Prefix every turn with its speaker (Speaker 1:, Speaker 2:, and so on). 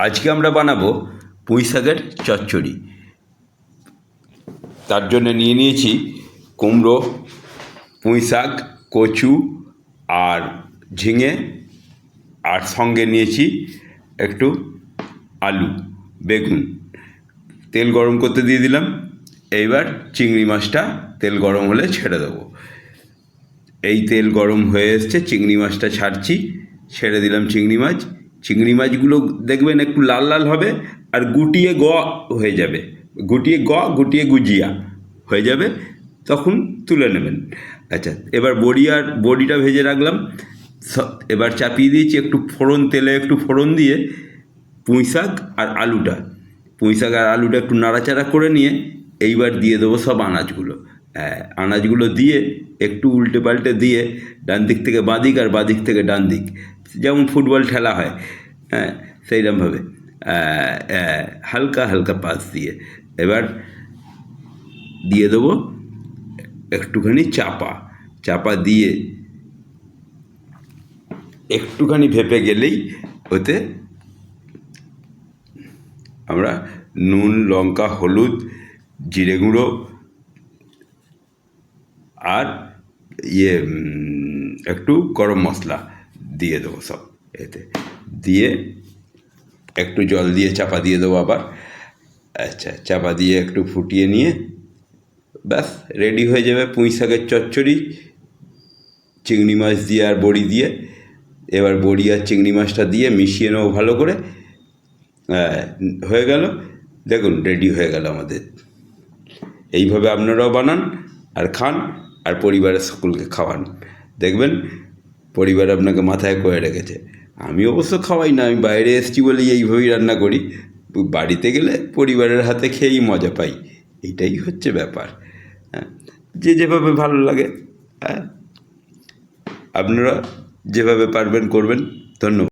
Speaker 1: আজকে আমরা বানাবো পুঁই শাকের চচ্চড়ি। তার জন্য নিয়ে নিয়েছি কুমড়ো, পুঁই শাক, কচু আর ঝিঙে, আর সঙ্গে নিয়েছি একটু আলু, বেগুন। তেল গরম করতে দিয়ে দিলাম। এইবার চিংড়ি মাছটা তেল গরম হলে ছেড়ে দেবো। এই তেল গরম হয়ে এসছে, চিংড়ি মাছটা ছাড়ছি। ছেড়ে দিলাম চিংড়ি মাছ। চিংড়ি মাছগুলো দেখবেন একটু লাল লাল হবে আর গুটিয়ে হয়ে যাবে, গুটিয়ে গুজিয়া হয়ে যাবে, তখন তুলে নেবেন। আচ্ছা, এবার বড়িটা ভেজে রাখলাম। এবার চাপিয়ে দিয়েছি একটু তেলে একটু ফোড়ন দিয়ে পুঁই শাক আর আলুটা একটু নাড়াচাড়া করে নিয়ে এইবার দিয়ে দেবো সব আনাজগুলো দিয়ে একটু উল্টে পাল্টে দিয়ে ডান দিক থেকে বাঁ দিক আর বাঁ দিক থেকে ডান দিক, যেমন ফুটবল খেলা হয়, সেইরকমভাবে হালকা হালকা পাস দিয়ে এবার দিয়ে দেবো একটুখানি চাপা দিয়ে একটুখানি ভেপে গেলেই ওতে আমরা নুন, লঙ্কা, হলুদ, জিরে গুঁড়ো আর একটু গরম মশলা দিয়ে দেবো সব এতে দিয়ে একটু জল দিয়ে চাপা দিয়ে দেবো আবার। আচ্ছা, চাপা দিয়ে একটু ফুটিয়ে নিয়ে ব্যাস রেডি হয়ে যাবে পুঁই শাকের চচ্চড়ি, চিংড়ি মাছ দিয়ে আর বড়ি দিয়ে। এবার বড়ি আর চিংড়ি মাছটা দিয়ে মিশিয়ে নেবো ভালো করে। হয়ে গেল, দেখুন রেডি হয়ে গেল আমাদের। এইভাবে আপনারাও বানান আর খান আর পরিবারের সকলকে খাওয়ান, দেখবেন পরিবার আপনাকে মাথায় করে রেখেছে। আমি অবশ্য খাওয়াই না, আমি বাইরে এসেছি বলেই এইভাবেই রান্না করি। বাড়িতে গেলে পরিবারের হাতে খেয়েই মজা পাই, এইটাই হচ্ছে ব্যাপার। যে যেভাবে ভালো লাগে, আপনারা যেভাবে পারবেন করবেন। ধন্যবাদ।